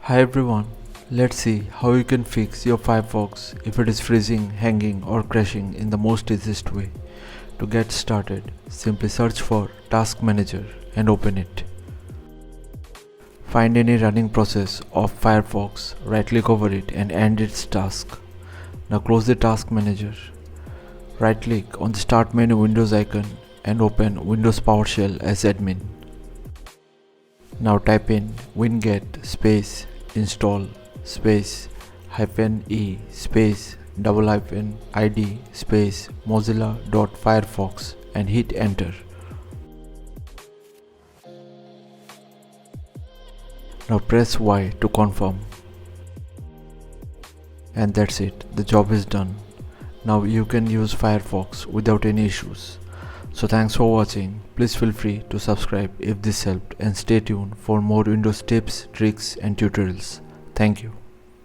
Hi everyone, let's see how you can fix your Firefox if it is freezing, hanging or crashing in the most easiest way. To get started, simply search for Task Manager and open it. Find any running process of Firefox, right click over it and end its task. Now close the Task Manager. Right click on the Start menu Windows icon and open Windows PowerShell as admin. Now type in winget space install space -e space --id space mozilla.firefox and hit enter. Now press Y to confirm. And that's it, the job is done. Now you can use Firefox without any issues. So thanks for watching. Please feel free to subscribe if this helped and stay tuned for more Windows tips, tricks and tutorials. Thank you.